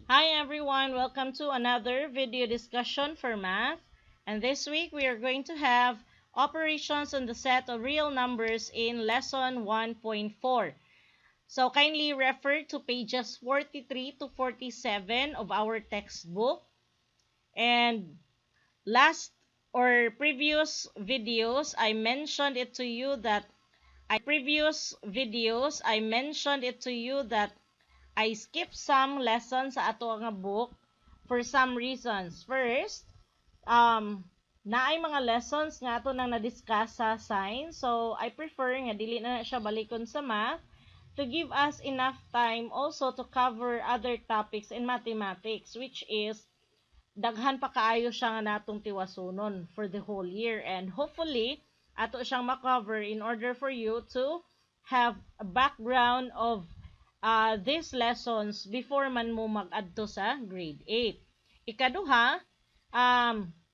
Hi everyone, welcome to another video discussion for math. And this week we are going to have operations on the set of real numbers in lesson 1.4. So kindly refer to pages 43 to 47 of our textbook. And last or previous videos, I mentioned it to you that I skipped some lessons sa ato nga book for some reasons. First, naay mga lessons nga ato nang na-discuss sa science. So, I prefer nga dili na siya balikon sa math to give us enough time also to cover other topics in mathematics, which is daghan pa kaayo siya nga natong tiwasunon for the whole year. And hopefully, ato siyang makover in order for you to have a background of these lessons before man mo mag-adto sa grade 8. Ikaduha,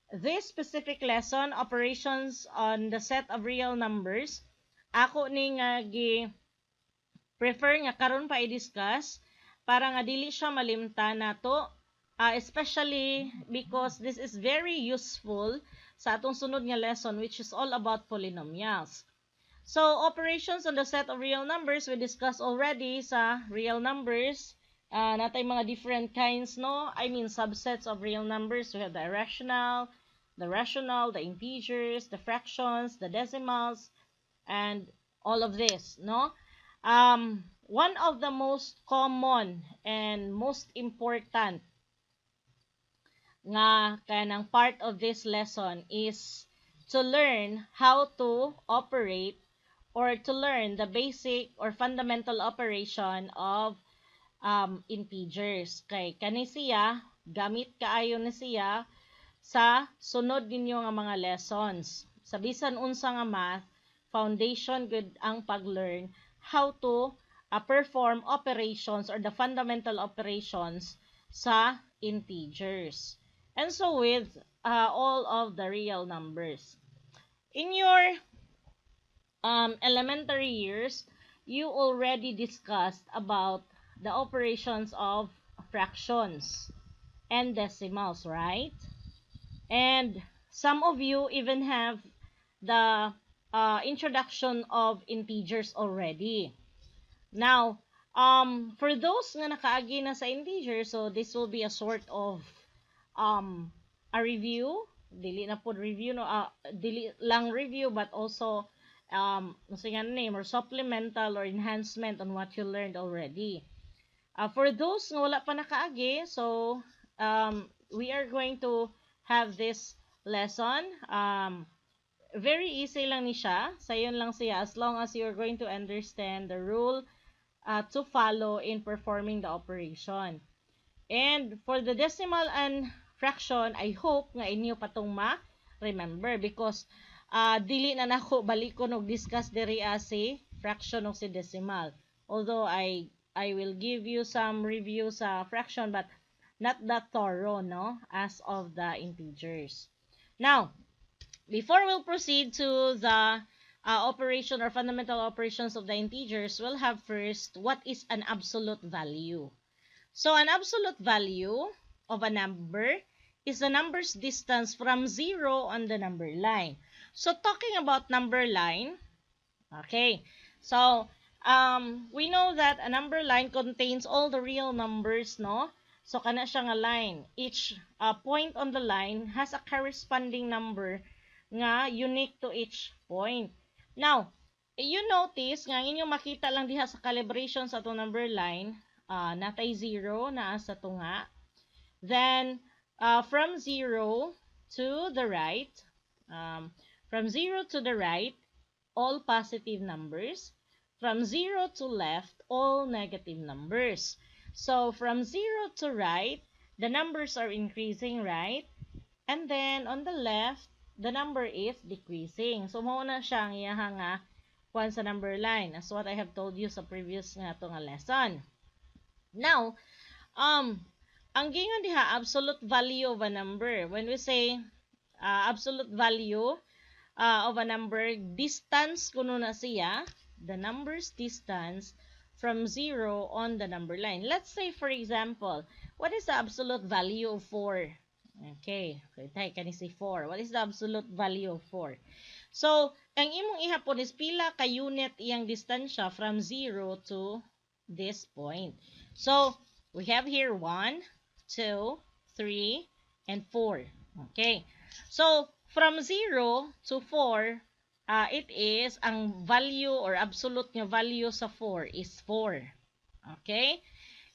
this specific lesson, operations on the set of real numbers, ako ni nga prefer nga karon pa i-discuss para nga dili siya malimtan nato, especially because this is very useful sa atong sunod nga lesson, which is all about polynomials. So, operations on the set of real numbers, we discussed already sa real numbers. Natay mga different kinds, no? I mean, subsets of real numbers. We have the irrational, the rational, the integers, the fractions, the decimals, and all of this, no? One of the most common and most important nga kanang part of this lesson is to learn how to operate or to learn the basic or fundamental operation of integers. Kay kani siya, gamit kaayo ni siya sa sunod ninyo nga mga lessons. Sa bisan unsa nga math, foundation good ang pag-learn how to perform operations or the fundamental operations sa integers. And so with all of the real numbers. In your elementary years, you already discussed about the operations of fractions and decimals, right? And some of you even have the introduction of integers already. Now, for those nga nakaagi na sa integers, so this will be a sort of a review. Dili na po review, no? Dili lang review, but also name or supplemental or enhancement on what you learned already. For those nga wala pa nakaagi, so we are going to have this lesson. Very easy lang ni siya. Sayon lang siya as long as you're going to understand the rule to follow in performing the operation. And for the decimal and fraction, I hope nga inyo patong ma-remember because dili na nako balikon og discuss diri si fraction o si decimal. Although I will give you some review sa fraction but not that thorough, no, as of the integers. Now, before we'll proceed to the operation or fundamental operations of the integers, we'll have first what is an absolute value. So an absolute value of a number is the number's distance from 0 on the number line. So, talking about number line, okay, so, we know that a number line contains all the real numbers, no? So, kana siya nga line. Each point on the line has a corresponding number nga unique to each point. Now, you notice nga inyong makita lang diha sa calibration sa itong number line, natay 0 na sa tunga. Then, from 0 to the right, from 0 to the right, all positive numbers. From 0 to left, all negative numbers. So, from 0 to right, the numbers are increasing, right? And then, on the left, the number is decreasing. So, mauna siya ang iyaha nga kung sa number line, as what I have told you sa previous nga ito nga lesson. Now, ang gingon diha, absolute value of a number. When we say absolute value of a number, distance kuno na siya, the number's distance from 0 on the number line. Let's say, for example, what is the absolute value of 4? Okay, tayo kani si 4. What is the absolute value of 4? So, ang imong ihapon is pila ka unit iyang distansya from 0 to this point. So, we have here 1, 2, 3, and 4. Okay. So, from 0 to 4, it is, ang value or absolute nga value sa 4 is 4. Okay?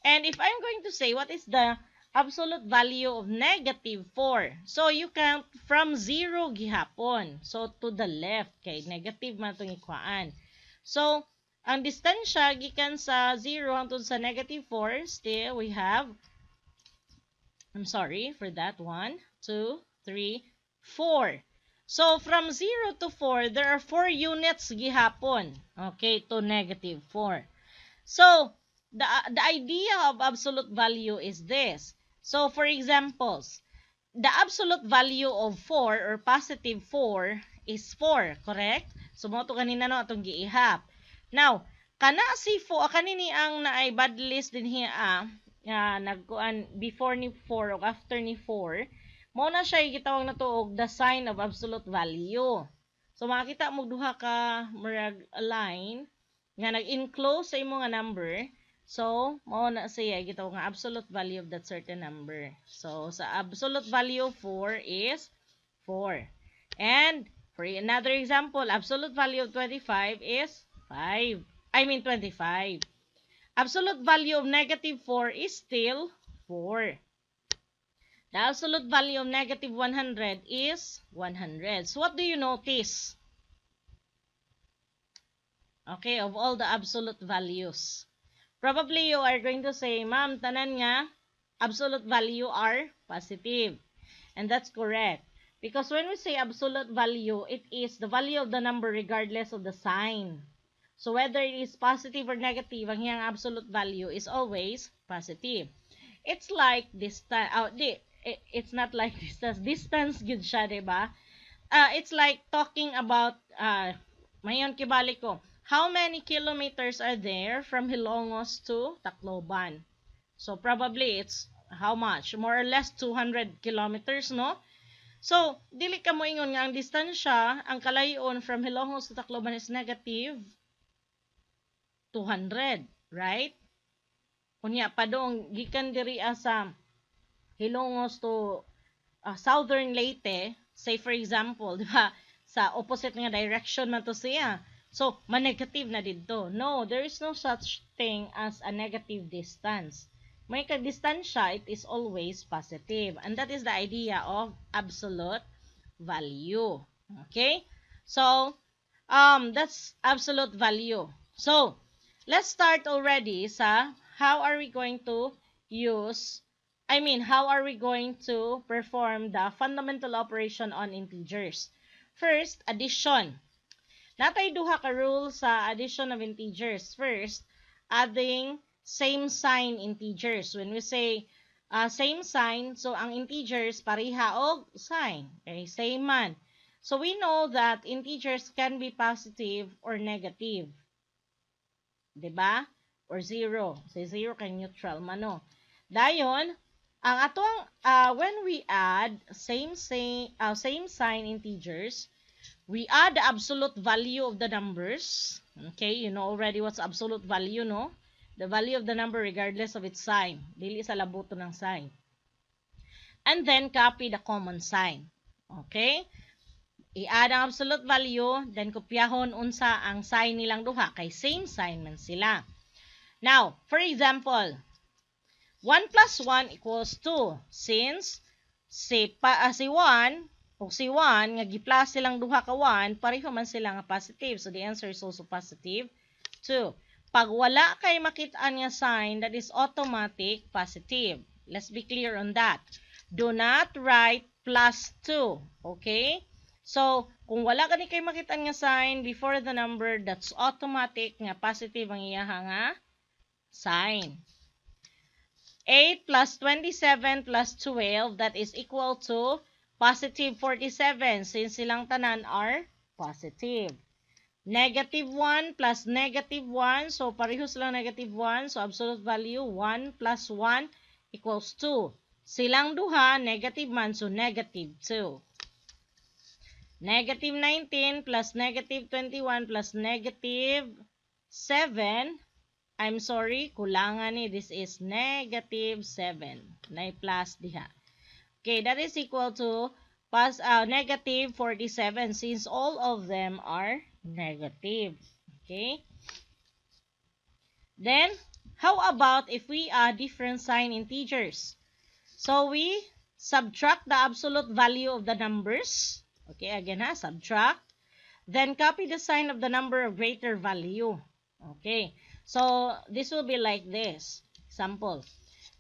And if I'm going to say, what is the absolute value of negative 4? So, you count from 0 gihapon. So, to the left. Okay, negative man itong ikwaan. So, ang distansya gikan sa 0 hangtod sa negative 4, still we have, I'm sorry for that, 1, 2, 3, 4. So, from 0 to 4, there are 4 units gihapon. Okay, to negative 4. So, the idea of absolute value is this. So, for examples, the absolute value of 4 or positive 4 is 4, correct? So, mo to kanina no atong giihap. Now, kana si 4, kanini ang naay bad list din hiya nagkuan before ni 4 o after ni 4, mo na siya gitawag na to og the sign of absolute value. So, makita mo duha ka murag line nga nag-enclose sa imo nga number. So, mao na siya gitawag nga absolute value of that certain number. So, sa absolute value of 4 is 4. And for another example, absolute value of 25 is 5. I mean 25. Absolute value of negative 4 is still 4. The absolute value of negative 100 is 100. So, what do you notice? Okay, of all the absolute values. Probably you are going to say, ma'am, tanan nga, absolute value are positive. And that's correct. Because when we say absolute value, it is the value of the number regardless of the sign. So whether it is positive or negative, ang iyang absolute value is always positive. It's like distance. It's not like distance. Distance good siya, diba? It's like talking about, mayon kibalik ko. How many kilometers are there from Hilongos to Tacloban? So probably it's how much? More or less 200 kilometers, no? So, dili ka mo ingon nga ang distansya, ang kalayon from Hilongos to Tacloban is negative 200, right? Kunya pa doong gikan diri sa Hilongos to Southern Leyte, say for example, di ba, sa opposite nga direction man to siya. So, ma-negative na dito. No, there is no such thing as a negative distance. May ka-distansya, it is always positive. And that is the idea of absolute value. Okay? So, that's absolute value. So, let's start already sa how are we going to how are we going to perform the fundamental operation on integers? First, addition. Natay duha ka rules sa addition of integers. First, adding same sign integers. When we say same sign, so ang integers pareha og sign. Okay, same man. So we know that integers can be positive or negative. Diba? Or zero. So zero kay neutral man no. Dayon, ang atong when we add same sign integers, we add the absolute value of the numbers. Okay, you know already what's absolute value, no? The value of the number regardless of its sign. Dili sa labuto ng sign. And then copy the common sign. Okay? I-add ang absolute value, then kopyahon unsa ang sign nilang duha kay same sign man sila. Now, for example, 1 plus 1 equals 2. Since si 1 o si 1 nga gi-plus silang duha ka 1, pareho man sila nga positive. So the answer is also positive 2. Pag wala kay makitaan nga sign, that is automatic positive. Let's be clear on that. Do not write plus 2. Okay? So, kung wala ka ni kay makitaan nga sign before the number, that's automatic nga positive ang iyaha nga sign. 8 plus 27 plus 12, that is equal to positive 47, since silang tanan are positive. Negative 1 plus negative 1. So, parehas lang negative 1. So, absolute value, 1 plus 1 equals 2. Silang duha, negative man. So, negative 2. Negative 19 plus negative 21 plus negative 7. I'm sorry, kulangan ni. This is negative 7. Na plus diha. Okay, that is equal to negative 47 since all of them are negative. Okay. Then, how about if we add different sign integers? So, we subtract the absolute value of the numbers. Okay, again ha, subtract. Then, copy the sign of the number of greater value. Okay. So, this will be like this. Example.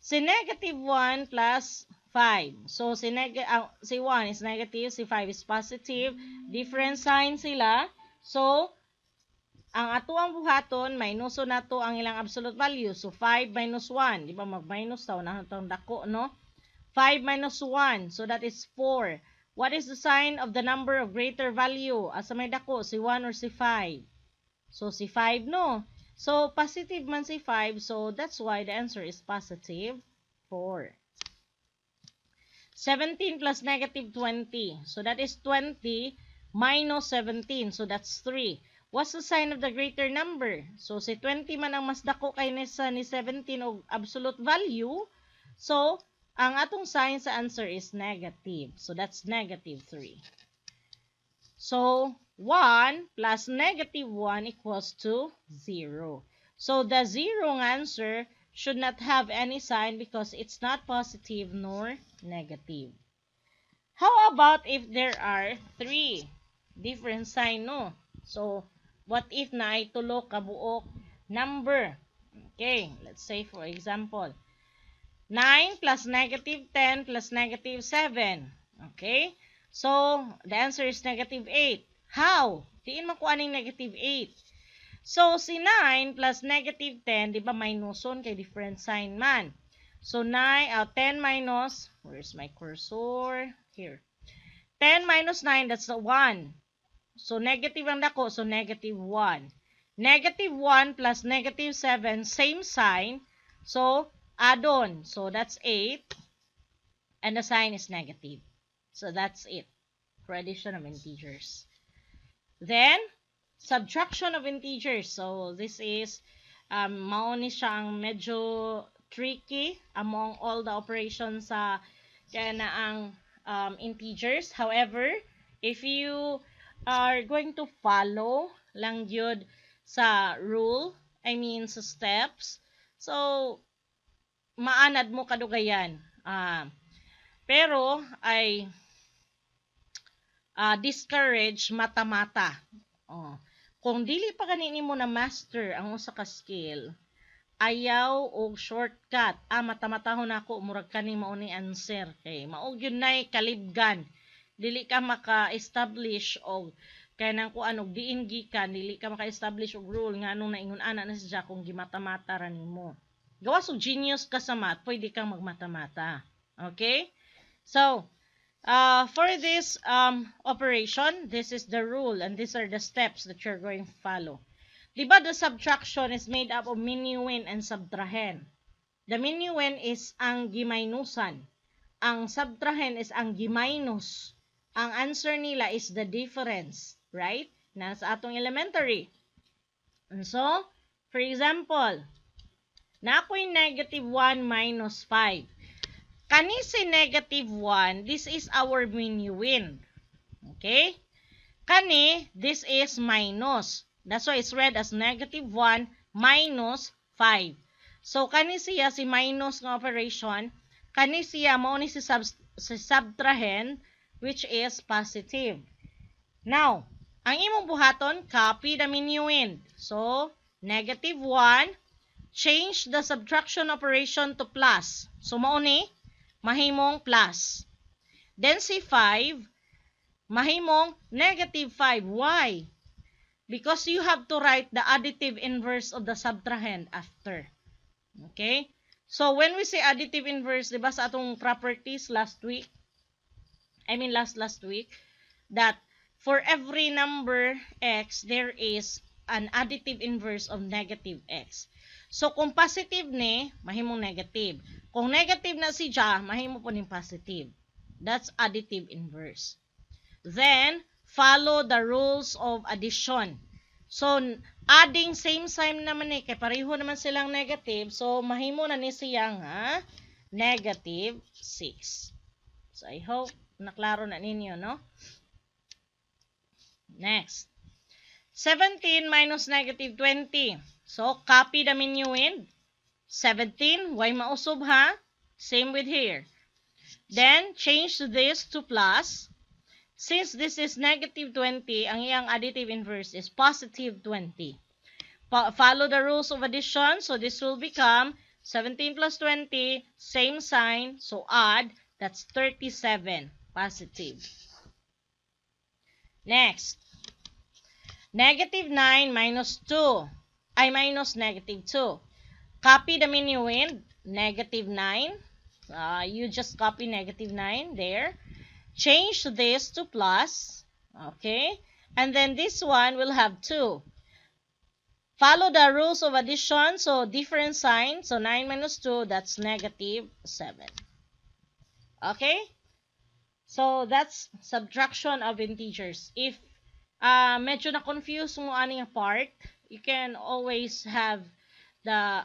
Si negative 1 plus 5. So, si 1 is negative, si 5 is positive. Different sign sila. So, ang ato ang buhaton, minuso na to ang ilang absolute value. So, 5 minus 1. Di ba, mag-minus tayo na itong dako, no? 5 minus 1. So, that is 4. What is the sign of the number of greater value? Asa may dako, si 1 or si 5? So, si 5, no? So, positive man si 5. So, that's why the answer is positive 4. 17 plus negative 20. So, that is 20 minus 17. So, that's 3. What's the sign of the greater number? So, si 20 man ang mas dako kay ni 17 o absolute value. So, ang atong sign sa answer is negative. So, that's negative 3. So, 1 plus negative 1 equals to 0. So, the 0 answer should not have any sign because it's not positive nor negative. How about if there are 3 different sign, no? So, what if na ay tulo ka buok number? Okay, let's say for example, 9 plus negative 10 plus negative 7. Okay? So, the answer is negative 8. How? Diin makuha ning negative 8. So, si 9 plus negative 10, di ba minuson kay different sign man. So, 10 minus, where's my cursor? Here. 10 minus 9, that's the 1. So, negative ang dako, so negative 1. Negative 1 plus negative 7, same sign. So, add on. So, that's 8. And the sign is negative. So, that's it for addition of integers. Then, subtraction of integers. So, this is, mao ni siya ang medyo tricky among all the operations sa ang integers. However, if you are going to follow lang yun sa rule, I mean sa steps, so, maanad mo kadugayan. Pero, ay discourage mata-mata. Kung dili pa kanini mo na master ang usa ka skill, ayaw og shortcut. Mata-matahon ako, murag kani mao ni answer. Kay maog yun nay kalibgan. Dili ka maka-establish og kanang kuan og diin gikan, dili ka maka-establish og rule nga anong naingon ana na siya kung gimata-mata ra nimo. Gawas og genius ka sa math, pwede kang magmata-mata. Okay? So, for this operation, this is the rule and these are the steps that you're going to follow. Diba the subtraction is made up of minuend and subtrahen. The minuend is ang giminusan. Ang subtrahen is ang giminus. Ang answer nila is the difference, right? Nasa atong elementary. And so, for example, na ako'y negative 1 minus 5. Kani si negative 1, this is our minuend. Okay? Kani, this is minus. That's why it's read as negative 1 minus 5. So, kani siya si minus ng operation. Kani siya, mao ni si subtrahen, which is positive. Now, ang imong buhaton, copy the minuend. So, negative 1, change the subtraction operation to plus. So, mao ni, mahimong plus. Then, si 5, mahimong negative 5. Why? Because you have to write the additive inverse of the subtrahend after. Okay? So, when we say additive inverse, diba sa atong properties last week, that for every number x, there is an additive inverse of negative x. So, kung positive ni, mahimong negative. Kung negative na siya, mahimo po ning positive. That's additive inverse. Then, follow the rules of addition. So, adding same sign naman kay pareho naman silang negative. So, mahimo na ni siya nga negative 6. So, I hope naklaro na ninyo, no? Next. 17 minus negative 20. So, copy the minuend. 17, why mausob ha? Same with here. Then, change this to plus. Since this is negative 20, ang iyang additive inverse is positive 20. Follow the rules of addition. So, this will become 17 plus 20, same sign. So, add. That's 37. Positive. Next. Negative 9 minus 2. Ay, minus negative 2. Copy the minuend. Negative 9. You just copy negative 9 there. Change this to plus. Okay. And then this one will have 2. Follow the rules of addition. So, different sign. So, 9 minus 2, that's negative 7. Okay? So, that's subtraction of integers. If medyo na-confuse mo aning part, you can always have the